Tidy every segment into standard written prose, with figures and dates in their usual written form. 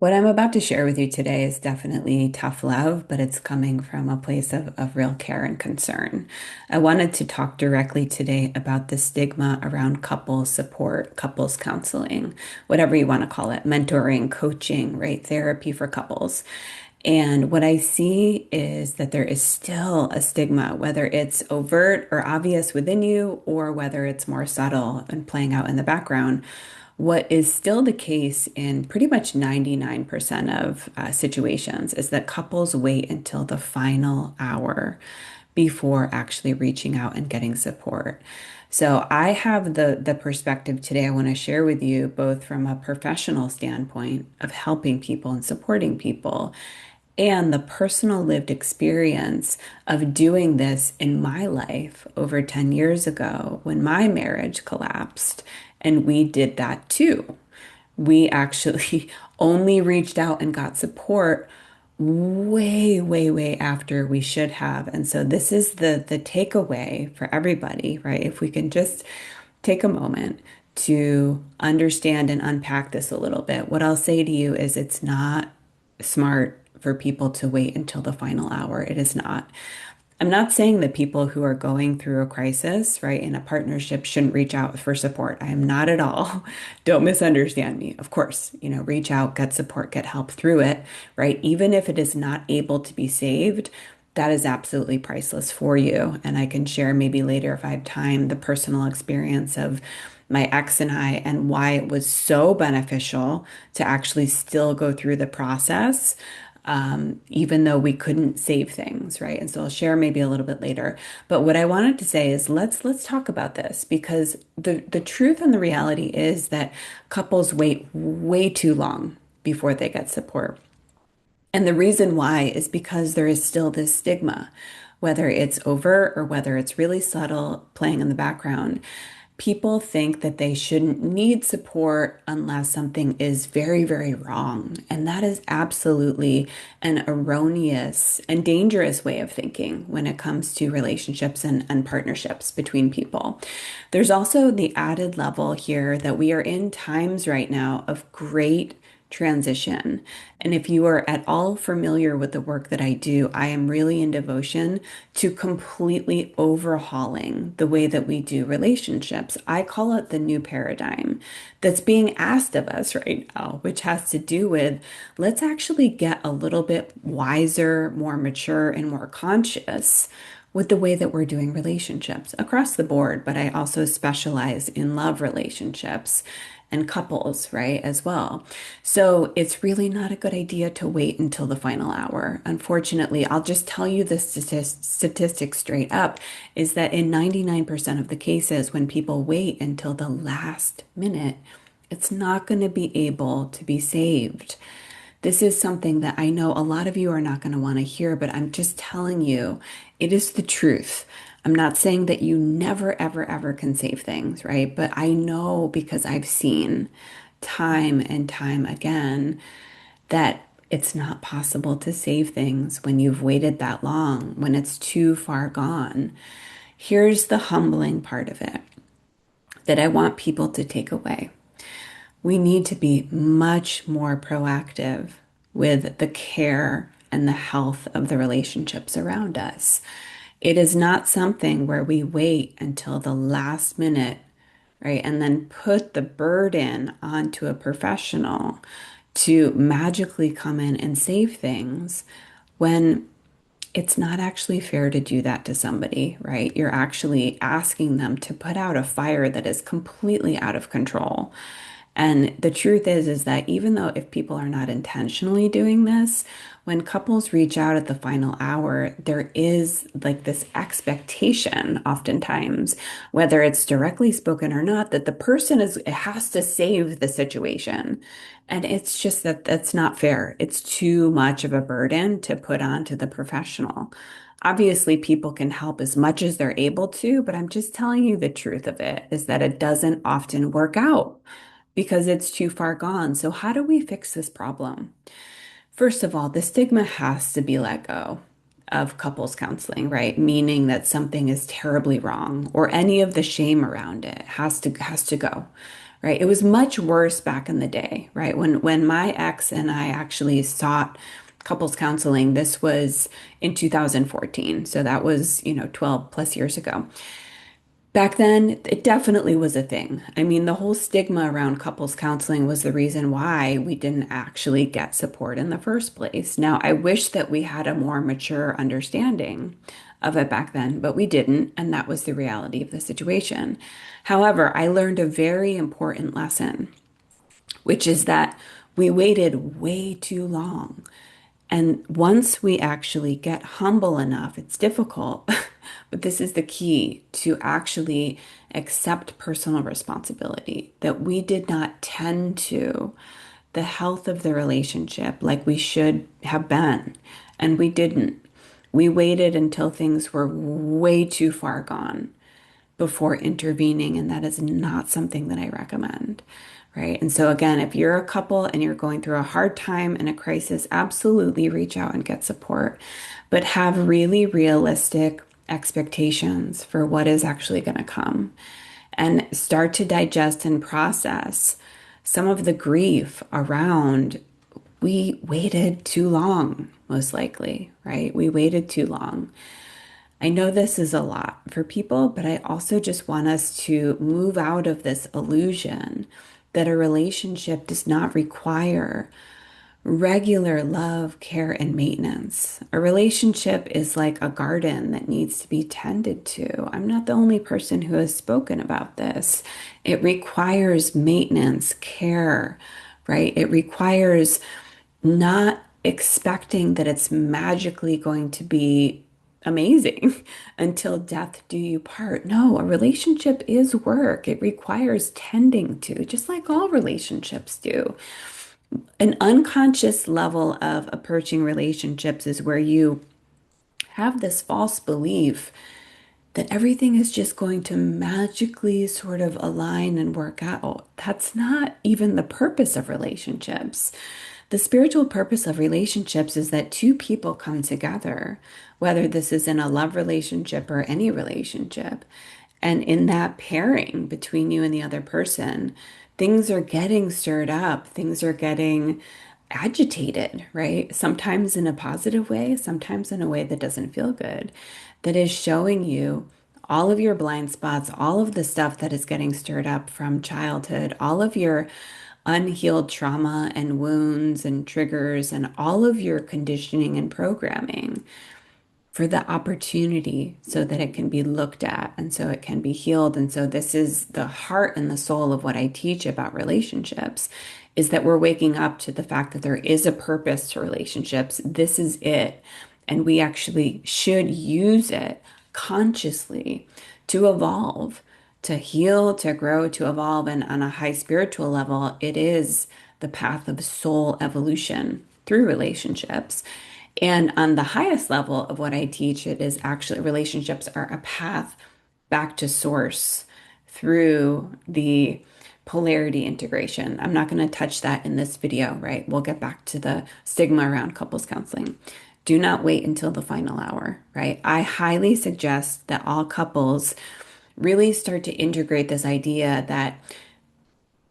What I'm about to share with you today is definitely tough love, but it's coming from a place of real care and concern. I wanted to talk directly today about the stigma around couples support, couples counseling, whatever you want to call it, mentoring, coaching, right? Therapy for couples. And what I see is that there is still a stigma, whether it's overt or obvious within you, or whether it's more subtle and playing out in the background. What is still the case in pretty much 99% of situations is that couples wait until the final hour before actually reaching out and getting support. So I have the perspective today I want to share with you, both from a professional standpoint of helping people and supporting people, and the personal lived experience of doing this in my life over 10 years ago when my marriage collapsed. And we did that too. We actually only reached out and got support way, way, way after we should have. And so this is the takeaway for everybody, right? If we can just take a moment to understand and unpack this a little bit, what I'll say to you is it's not smart for people to wait until the final hour. It is not. I'm not saying that people who are going through a crisis, right, in a partnership shouldn't reach out for support. I am not at all. Don't misunderstand me. Of course, reach out, get support, get help through it, right? Even if it is not able to be saved, that is absolutely priceless for you. And I can share maybe later if I have time the personal experience of my ex and I and why it was so beneficial to actually still go through the process even though we couldn't save things, right? And so I'll share maybe a little bit later. But what I wanted to say is let's talk about this because the truth and the reality is that couples wait way too long before they get support. And the reason why is because there is still this stigma, whether it's overt or whether it's really subtle, playing in the background. People think that they shouldn't need support unless something is very, very wrong. And that is absolutely an erroneous and dangerous way of thinking when it comes to relationships and partnerships between people. There's also the added level here that we are in times right now of great transition. And if you are at all familiar with the work that I do, I am really in devotion to completely overhauling the way that we do relationships. I call it the new paradigm that's being asked of us right now, which has to do with let's actually get a little bit wiser, more mature, and more conscious with the way that we're doing relationships across the board, but I also specialize in love relationships and couples, right, as well. So it's really not a good idea to wait until the final hour. Unfortunately, I'll just tell you the statistic straight up is that in 99% of the cases, when people wait until the last minute, it's not going to be able to be saved. This is something that I know a lot of you are not going to want to hear, but I'm just telling you, it is the truth. I'm not saying that you never, ever, ever can save things, right? But I know because I've seen time and time again that it's not possible to save things when you've waited that long, when it's too far gone. Here's the humbling part of it that I want people to take away. We need to be much more proactive with the care and the health of the relationships around us. It is not something where we wait until the last minute, right, and then put the burden onto a professional to magically come in and save things when it's not actually fair to do that to somebody, right? You're actually asking them to put out a fire that is completely out of control. And the truth is that even though if people are not intentionally doing this, when couples reach out at the final hour, there is like this expectation oftentimes, whether it's directly spoken or not, that the person is it has to save the situation. And it's just that that's not fair. It's too much of a burden to put onto the professional. Obviously, people can help as much as they're able to, but I'm just telling you the truth of it is that it doesn't often work out because it's too far gone. So, how do we fix this problem? First of all, the stigma has to be let go of couples counseling, right? Meaning that something is terribly wrong or any of the shame around it has to go, right? It was much worse back in the day, right? When my ex and I actually sought couples counseling, this was in 2014. So that was, 12 plus years ago. Back then, it definitely was a thing. I mean, the whole stigma around couples counseling was the reason why we didn't actually get support in the first place. Now, I wish that we had a more mature understanding of it back then, but we didn't, and that was the reality of the situation. However, I learned a very important lesson, which is that we waited way too long. And once we actually get humble enough, it's difficult, but this is the key to actually accept personal responsibility that we did not tend to the health of the relationship like we should have been. And we didn't. We waited until things were way too far gone before intervening, and that is not something that I recommend. Right. And so, again, if you're a couple and you're going through a hard time and a crisis, absolutely reach out and get support, but have really realistic expectations for what is actually going to come and start to digest and process some of the grief around we waited too long, most likely, right? We waited too long. I know this is a lot for people, but I also just want us to move out of this illusion that a relationship does not require regular love, care, and maintenance. A relationship is like a garden that needs to be tended to. I'm not the only person who has spoken about this. It requires maintenance, care, right? It requires not expecting that it's magically going to be amazing until death do you part. No, a relationship is work. It requires tending to, just like all relationships do. An unconscious level of approaching relationships is where you have this false belief that everything is just going to magically sort of align and work out. That's not even the purpose of relationships. The spiritual purpose of relationships is that two people come together, whether this is in a love relationship or any relationship. And in that pairing between you and the other person, things are getting stirred up, things are getting agitated, right? Sometimes in a positive way, sometimes in a way that doesn't feel good, that is showing you all of your blind spots, all of the stuff that is getting stirred up from childhood, all of your unhealed trauma and wounds and triggers, and all of your conditioning and programming for the opportunity so that it can be looked at and so it can be healed. And so this is the heart and the soul of what I teach about relationships is that we're waking up to the fact that there is a purpose to relationships. This is it. And we actually should use it consciously to evolve, to heal, to grow, to evolve. And on a high spiritual level, it is the path of soul evolution through relationships. And on the highest level of what I teach, it is actually relationships are a path back to source through the polarity integration. I'm not going to touch that in this video, right? We'll get back to the stigma around couples counseling. Do not wait until the final hour, right? I highly suggest that all couples really start to integrate this idea that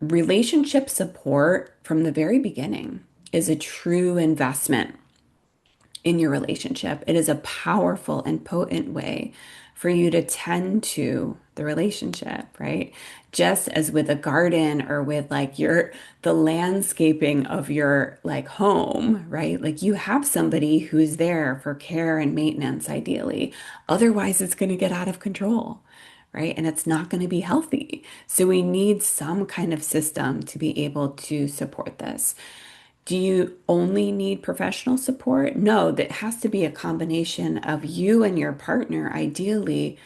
relationship support from the very beginning is a true investment in your relationship. It is a powerful and potent way for you to tend to the relationship, right? Just as with a garden or with like the landscaping of your like home, right? Like you have somebody who's there for care and maintenance ideally. Otherwise, it's going to get out of control. Right. And it's not going to be healthy. So we need some kind of system to be able to support this. Do you only need professional support? No, that has to be a combination of you and your partner, ideally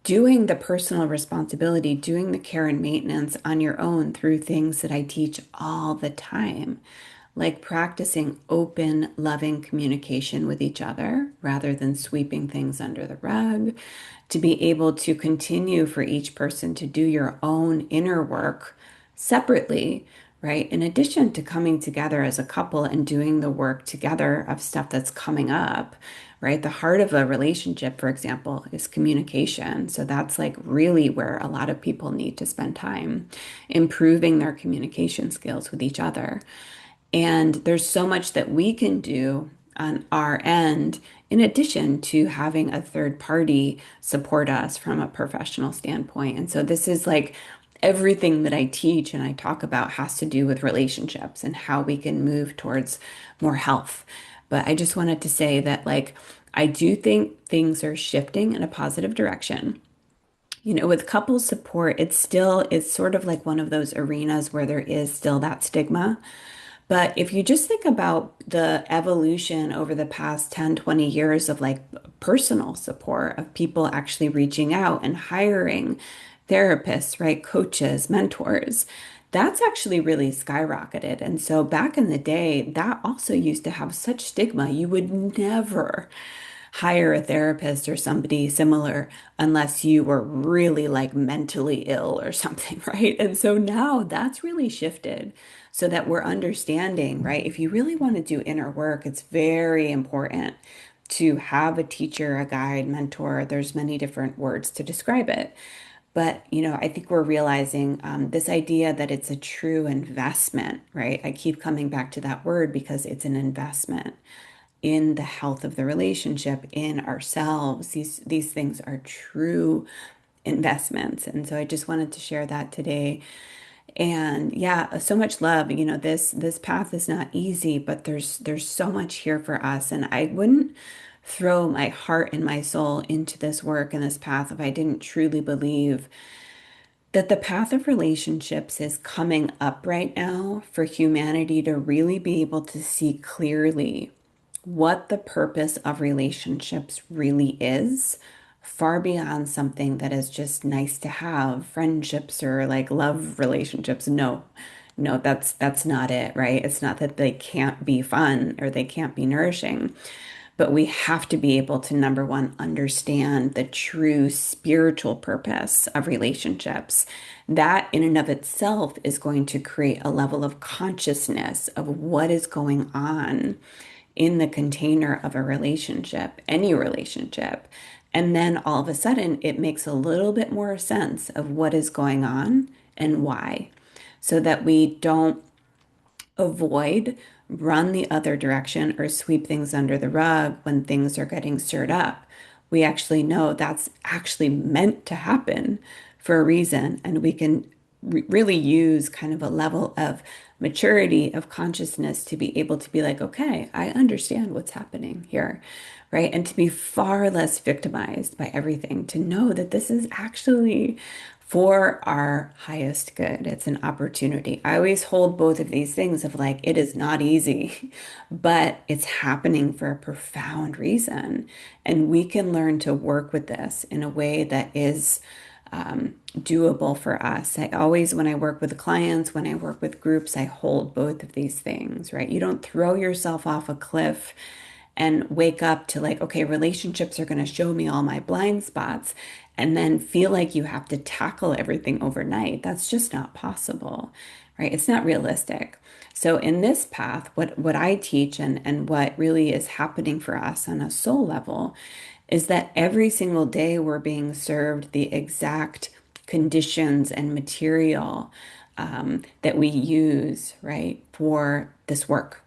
doing the personal responsibility, doing the care and maintenance on your own through things that I teach all the time, like practicing open, loving communication with each other rather than sweeping things under the rug, to be able to continue for each person to do your own inner work separately, right? In addition to coming together as a couple and doing the work together of stuff that's coming up, right? The heart of a relationship, for example, is communication. So that's like really where a lot of people need to spend time improving their communication skills with each other. And there's so much that we can do on our end, in addition to having a third party support us from a professional standpoint. And so this is like everything that I teach and I talk about has to do with relationships and how we can move towards more health. But I just wanted to say that, like, I do think things are shifting in a positive direction. With couple support, it's sort of like one of those arenas where there is still that stigma. But if you just think about the evolution over the past 10, 20 years of like personal support, of people actually reaching out and hiring therapists, right? Coaches, mentors, that's actually really skyrocketed. And so back in the day, that also used to have such stigma. You would never hire a therapist or somebody similar unless you were really like mentally ill or something, right? And so now that's really shifted so that we're understanding, right? If you really want to do inner work, it's very important to have a teacher, a guide, mentor. There's many different words to describe it. But, I think we're realizing this idea that it's a true investment, right? I keep coming back to that word because it's an investment in the health of the relationship, in ourselves. These things are true investments. And so I just wanted to share that today. And yeah, so much love. This path is not easy, but there's so much here for us. And I wouldn't throw my heart and my soul into this work and this path if I didn't truly believe that the path of relationships is coming up right now for humanity to really be able to see clearly what the purpose of relationships really is, far beyond something that is just nice to have, friendships or like love relationships. No, no, that's not it, right? It's not that they can't be fun or they can't be nourishing, but we have to be able to, number one, understand the true spiritual purpose of relationships. That in and of itself is going to create a level of consciousness of what is going on in the container of a relationship, any relationship. And then all of a sudden, it makes a little bit more sense of what is going on and why, so that we don't avoid, run the other direction, or sweep things under the rug when things are getting stirred up. We actually know that's actually meant to happen for a reason, and we can really use kind of a level of maturity of consciousness to be able to be like, okay, I understand what's happening here, right? And to be far less victimized by everything, to know that this is actually for our highest good. It's an opportunity. I always hold both of these things of like, it is not easy, but it's happening for a profound reason. And we can learn to work with this in a way that is doable for us. I always, when I work with clients, when I work with groups, I hold both of these things, right? You don't throw yourself off a cliff and wake up to like, okay, relationships are going to show me all my blind spots and then feel like you have to tackle everything overnight. That's just not possible, right? It's not realistic. So in this path, what I teach and what really is happening for us on a soul level is that every single day we're being served the exact conditions and material that we use, right, for this work.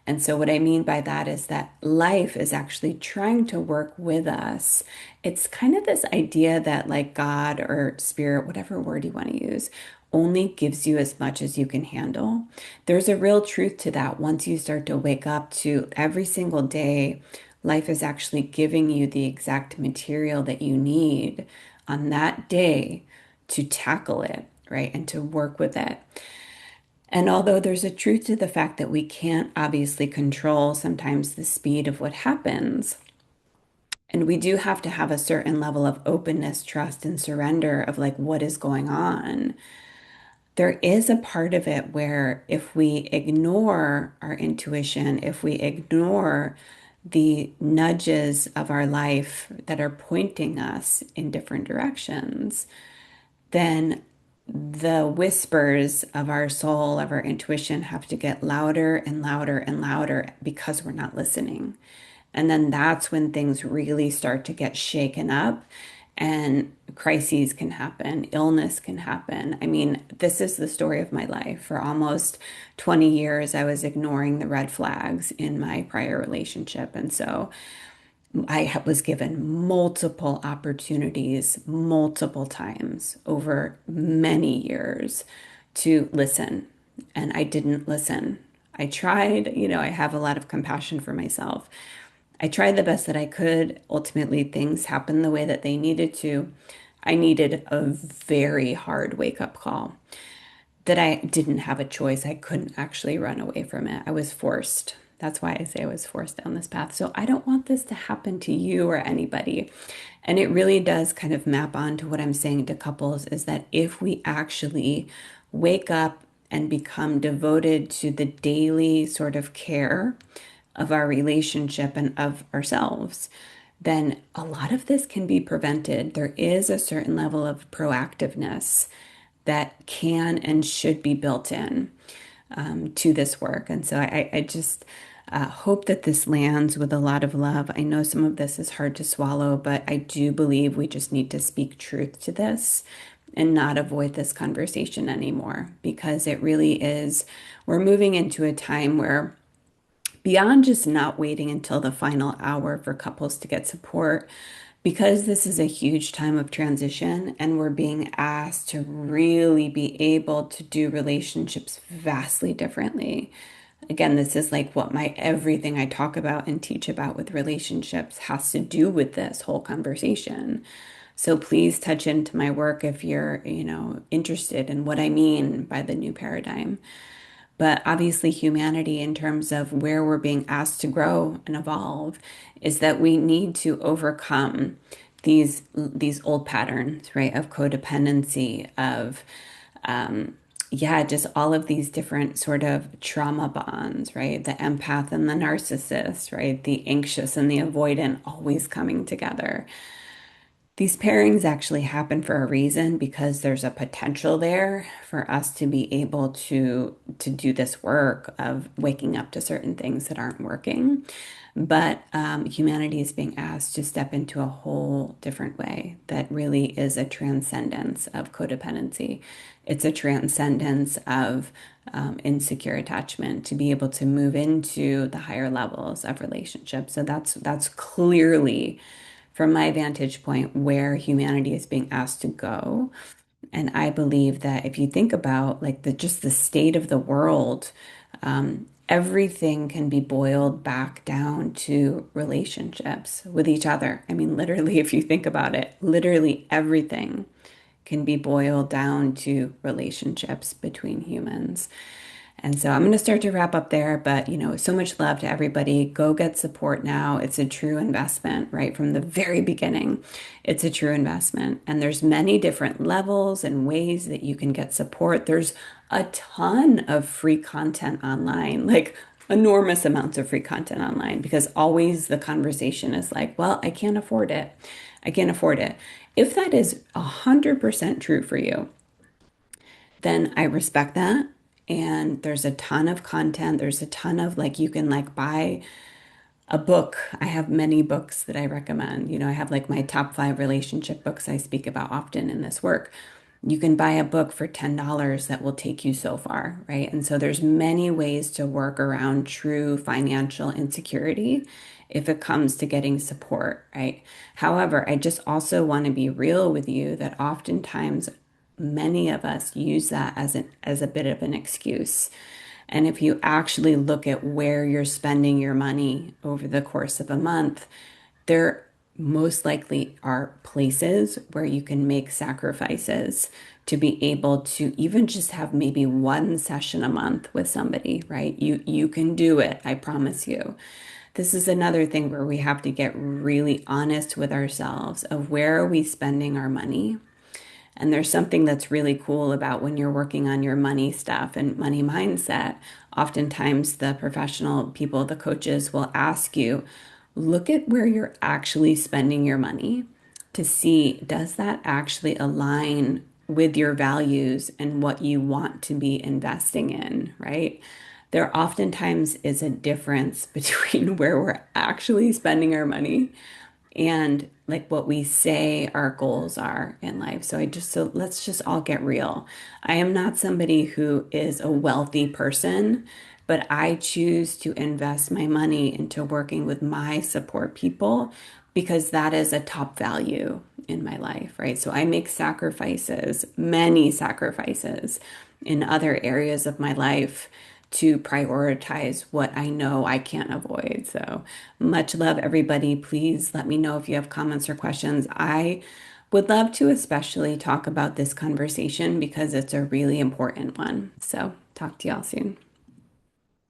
And so, what I mean by that is that life is actually trying to work with us. It's kind of this idea that, like, God or spirit, whatever word you want to use, only gives you as much as you can handle. There's a real truth to that once you start to wake up to every single day. Life is actually giving you the exact material that you need on that day to tackle it, right? And to work with it. And although there's a truth to the fact that we can't obviously control sometimes the speed of what happens, and we do have to have a certain level of openness, trust, and surrender of like what is going on, there is a part of it where if we ignore our intuition, if we ignore the nudges of our life that are pointing us in different directions, then the whispers of our soul, of our intuition, have to get louder and louder and louder because we're not listening. And then that's when things really start to get shaken up and crises can happen, illness can happen. I mean, this is the story of my life. For almost 20 years, I was ignoring the red flags in my prior relationship. And so was given multiple opportunities, multiple times over many years to listen, and I didn't listen. I tried, I have a lot of compassion for myself. I tried the best that I could. Ultimately, things happened the way that they needed to. I needed a very hard wake-up call that I didn't have a choice. I couldn't actually run away from it. I was forced. That's why I say I was forced down this path. So I don't want this to happen to you or anybody. And it really does kind of map onto what I'm saying to couples is that if we actually wake up and become devoted to the daily sort of care of our relationship and of ourselves, then a lot of this can be prevented. There is a certain level of proactiveness that can and should be built in to this work. And so I just hope that this lands with a lot of love. I know some of this is hard to swallow, but I do believe we just need to speak truth to this and not avoid this conversation anymore because it really is, we're moving into a time where beyond just not waiting until the final hour for couples to get support, because this is a huge time of transition and we're being asked to really be able to do relationships vastly differently. Again, this is like what my everything I talk about and teach about with relationships has to do with this whole conversation. So please touch into my work if you're, interested in what I mean by the new paradigm. But obviously, humanity, in terms of where we're being asked to grow and evolve, is that we need to overcome these old patterns, right, of codependency, of yeah, just all of these different sort of trauma bonds, right? The empath and the narcissist, right? The anxious and the avoidant always coming together. These pairings actually happen for a reason because there's a potential there for us to be able to do this work of waking up to certain things that aren't working. But humanity is being asked to step into a whole different way that really is a transcendence of codependency. It's a transcendence of insecure attachment to be able to move into the higher levels of relationships. So that's clearly from my vantage point, where humanity is being asked to go. And I believe that if you think about like just the state of the world, everything can be boiled back down to relationships with each other. I mean, literally, if you think about it, literally everything can be boiled down to relationships between humans. And so I'm going to start to wrap up there, but so much love to everybody. Go get support now. It's a true investment, right? From the very beginning, it's a true investment. And there's many different levels and ways that you can get support. There's a ton of free content online, like enormous amounts of free content online, because always the conversation is like, well, I can't afford it. I can't afford it. If that is 100% true for you, then I respect that. And there's a ton of content. There's a ton of like, you can like buy a book. I have many books that I recommend. I have like my top 5 relationship books I speak about often in this work. You can buy a book for $10 that will take you so far, right? And so there's many ways to work around true financial insecurity if it comes to getting support, right? However, I just also want to be real with you that oftentimes many of us use that as a bit of an excuse. And if you actually look at where you're spending your money over the course of a month, there most likely are places where you can make sacrifices to be able to even just have maybe one session a month with somebody, right? You can do it, I promise you. This is another thing where we have to get really honest with ourselves of where are we spending our money. And there's something that's really cool about when you're working on your money stuff and money mindset. Oftentimes, the professional people, the coaches will ask you, look at where you're actually spending your money to see, does that actually align with your values and what you want to be investing in, right? there oftentimes is a difference between where we're actually spending our money and like what we say our goals are in life. So let's just all get real. I am not somebody who is a wealthy person, but I choose to invest my money into working with my support people because that is a top value in my life, right? So I make sacrifices, many sacrifices in other areas of my life to prioritize what I know I can't avoid. So much love, everybody. Please let me know if you have comments or questions. I would love to especially talk about this conversation because it's a really important one. So talk to y'all soon.